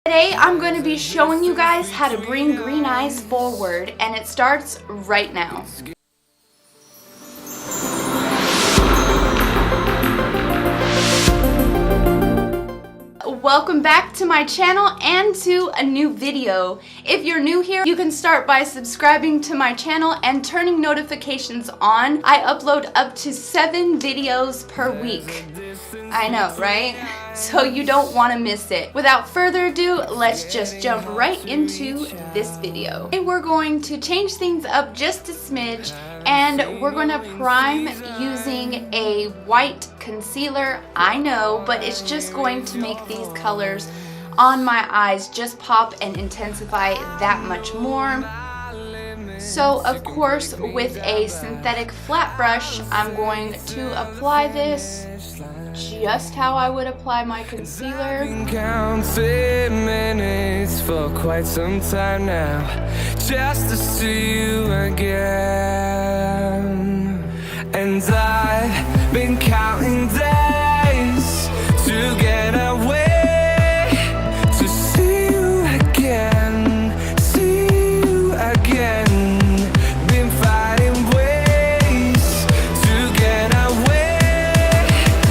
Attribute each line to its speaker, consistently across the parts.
Speaker 1: Today I'm going to be showing you guys how to bring green eyes forward, and it starts right now. Welcome back to my channel and to a new video. If you're new here, you can start by subscribing to my channel and turning notifications on. I upload up to 7 videos per week. I know, right? So you don't want to miss it. Without further ado, let's just jump right into this video. Today we're going to change things up just a smidge, and we're going to prime using a white concealer. I know, but it's just going to make these colors on my eyes just pop and intensify that much more. So of course, with a synthetic flat brush, I'm going to apply this just how I would apply my concealer.
Speaker 2: Counting minutes for quite some time now, just to see you again. And I've been counting days to get away, to see you again, see you again. Been finding ways to get away,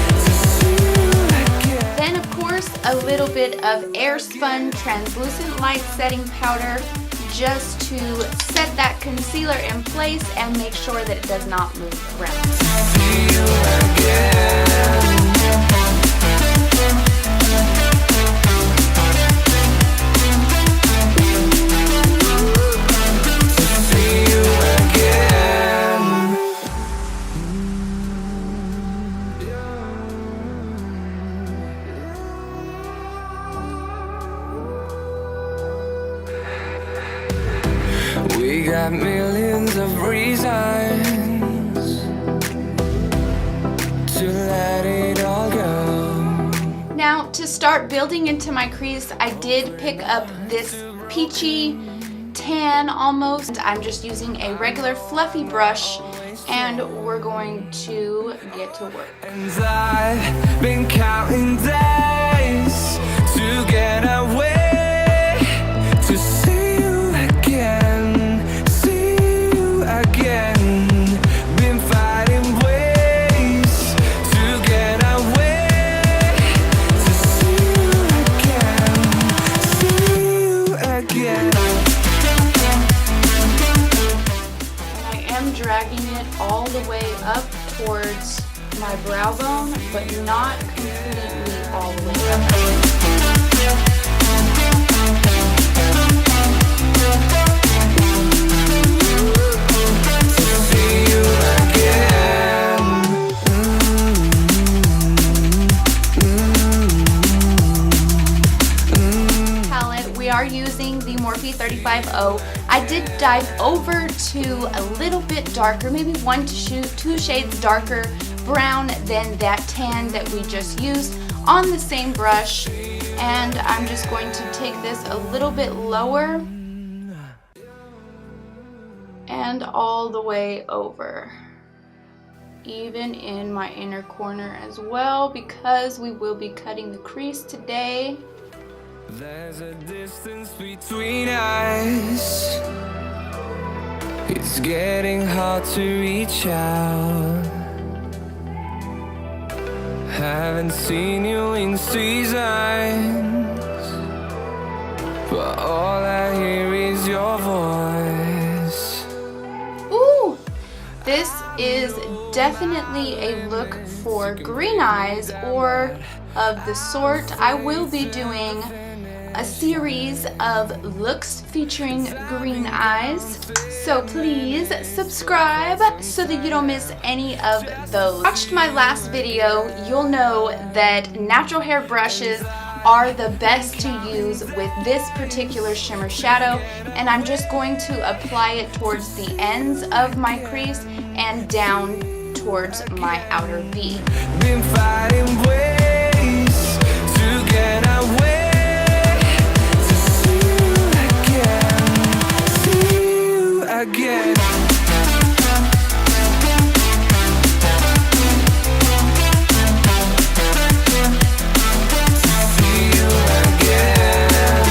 Speaker 2: to see you again.
Speaker 1: Then of course a little bit of Airspun translucent light setting powder, just to set that concealer in place and make sure that it does not move around.
Speaker 2: See you again. See you again. We got millions of reasons to let it all go.
Speaker 1: Now, to start building into my crease, I did pick up this peachy tan almost. I'm just using a regular fluffy brush, and we're going to get to work.
Speaker 2: And I've been counting days to get away, to see you again, see you again. Been finding ways to get away, to see you again, see you again.
Speaker 1: And I am dragging it all the way up towards my brow bone, but not completely all the way up.
Speaker 2: See you again.
Speaker 1: Palette, we are using the Morphe 35O. I did dive over to a little bit darker, maybe 1 to 2 shades darker brown than that tan that we just used on the same brush, and I'm just going to take this a little bit lower and all the way over, even in my inner corner as well, because we will be cutting the crease today.
Speaker 2: There's a distance between us. It's getting hard to reach out. Haven't seen you in seasons, but all I hear is your voice.
Speaker 1: Ooh! This is definitely a look for green eyes, or of the sort. I will be doing a series of looks featuring green eyes, so please subscribe so that you don't miss any of those. If you watched my last video, you'll know that natural hair brushes are the best to use with this particular shimmer shadow, and I'm just going to apply it towards the ends of my crease and down towards my outer V.
Speaker 2: Been finding ways to get away. Again. See you again.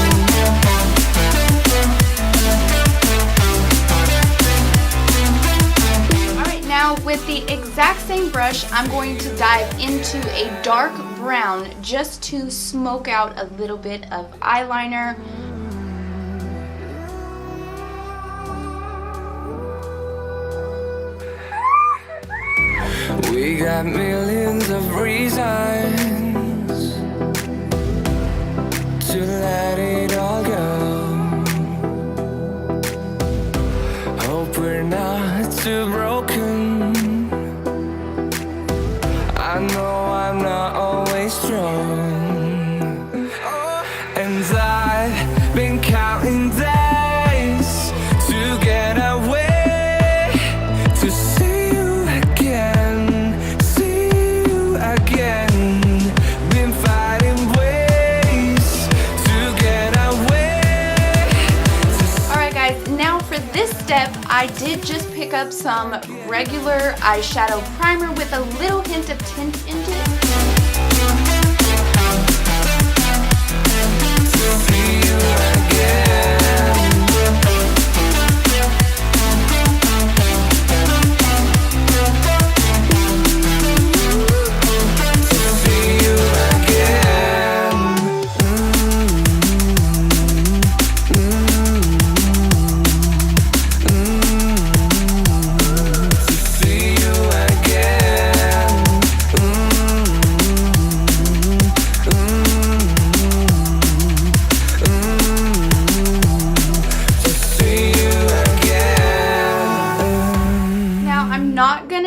Speaker 1: same brush, I'm going to dive into a dark brown just to smoke out a little bit of eyeliner.
Speaker 2: We got millions of reasons to let it all go. Hope we're not too broken. I know I'm not always strong, and I've been counting days to get away, to see you again, see you again. Been finding ways to get away.
Speaker 1: Alright guys, now for this step, I did just pick up some regular eyeshadow primer with a little hint of tint into it.
Speaker 2: See you again.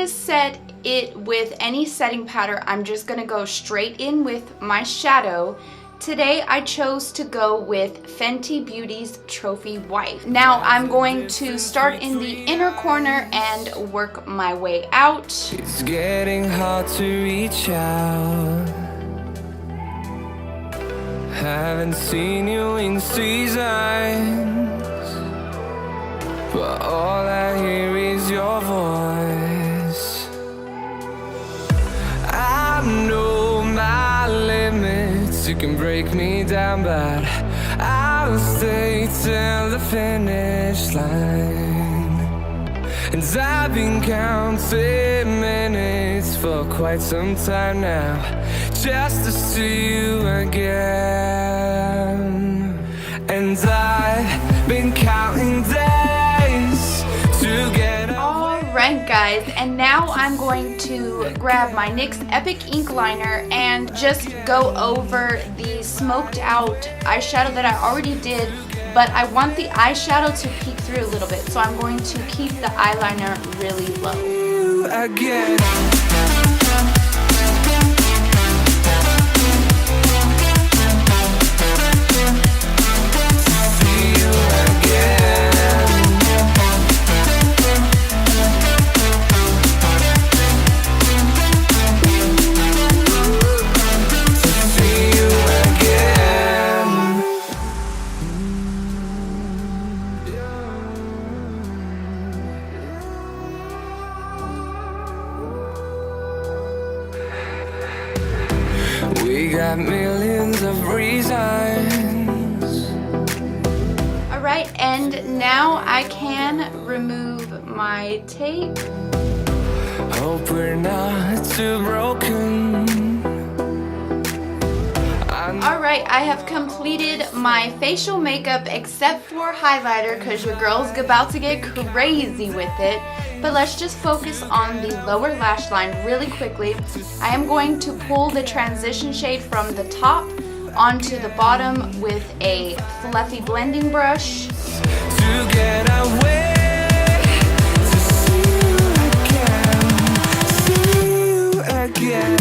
Speaker 1: Set it with any setting powder. I'm just gonna go straight in with my shadow. Today I chose to go with Fenty Beauty's Trophy Wife. Now I'm going to start in the inner corner and work my way out.
Speaker 2: It's getting hard to reach out. Haven't seen you in seasons, but all I hear is your voice. I know my limits, you can break me down, but I'll stay till the finish line. And I've been counting minutes for quite some time now, just to see you again. And I've been counting days to get
Speaker 1: Alright guys, and now I'm going to grab my NYX Epic Ink Liner and just go over the smoked out eyeshadow that I already did, but I want the eyeshadow to peek through a little bit, so I'm going to keep the eyeliner really low.
Speaker 2: Again. We got millions of reasons.
Speaker 1: Alright, and now I can remove my tape.
Speaker 2: Hope we're not too broken.
Speaker 1: Alright, I have completed my facial makeup except for highlighter because your girl's about to get crazy with it. But let's just focus on the lower lash line really quickly. I am going to pull the transition shade from the top onto the bottom with a fluffy blending brush.
Speaker 2: To get away, to see you again.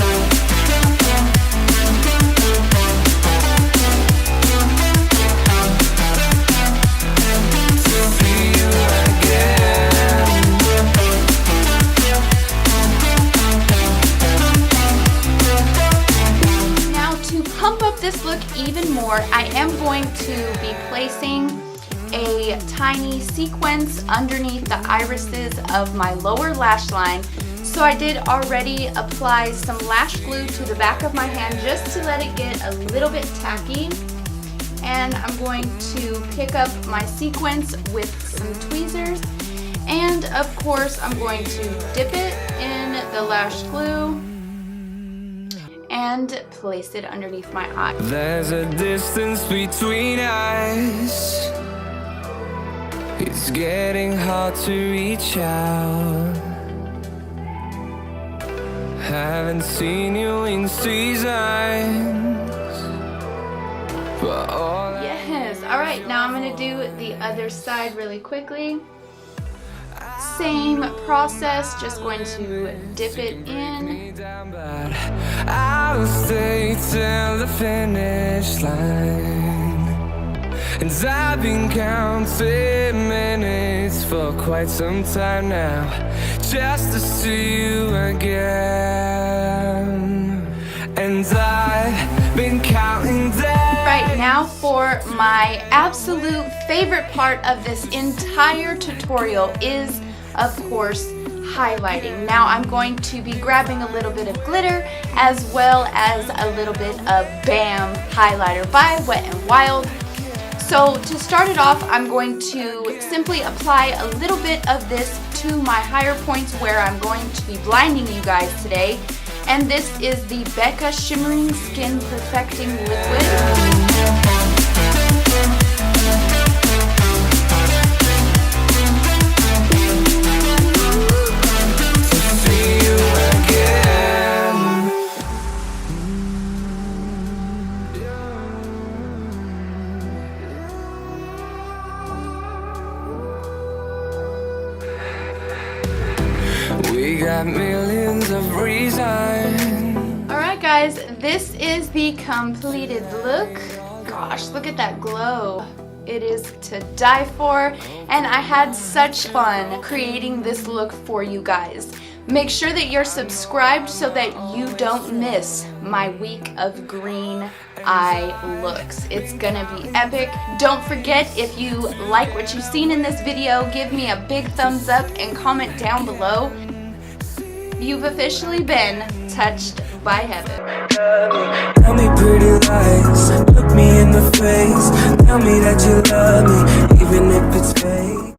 Speaker 1: This look even more, I am going to be placing a tiny sequence underneath the irises of my lower lash line. So I did already apply some lash glue to the back of my hand just to let it get a little bit tacky. And I'm going to pick up my sequence with some tweezers And of course, I'm going to dip it in the lash glue and place it underneath my eye.
Speaker 2: There's a distance between us. It's getting hard to reach out. Haven't seen you in seasons, but all
Speaker 1: yes. All right, now I'm gonna do the other side really quickly. Same process, just going to dip it in.
Speaker 2: I'll stay till the finish line, and I've been counting minutes for quite some time now, just to see you again. And I've been counting down.
Speaker 1: Right now for my absolute favorite part of this entire tutorial is, of course, highlighting. Now I'm going to be grabbing a little bit of glitter as well as a little bit of BAM highlighter by Wet n Wild. So to start it off, I'm going to simply apply a little bit of this to my higher points where I'm going to be blinding you guys today. And this is the Becca Shimmering Skin Perfecting Liquid.
Speaker 2: We got millions of reasons.
Speaker 1: Alright guys, this is the completed look. Gosh, look at that glow. It is to die for, and I had such fun creating this look for you guys. Make sure that you're subscribed so that you don't miss my week of green eye looks. It's gonna be epic. Don't forget, if you like what you've seen in this video, give me a big thumbs up and comment down below. You've officially been touched by heaven.
Speaker 2: Tell me pretty lies, look me in the face, tell me that you love me, even if it's fake.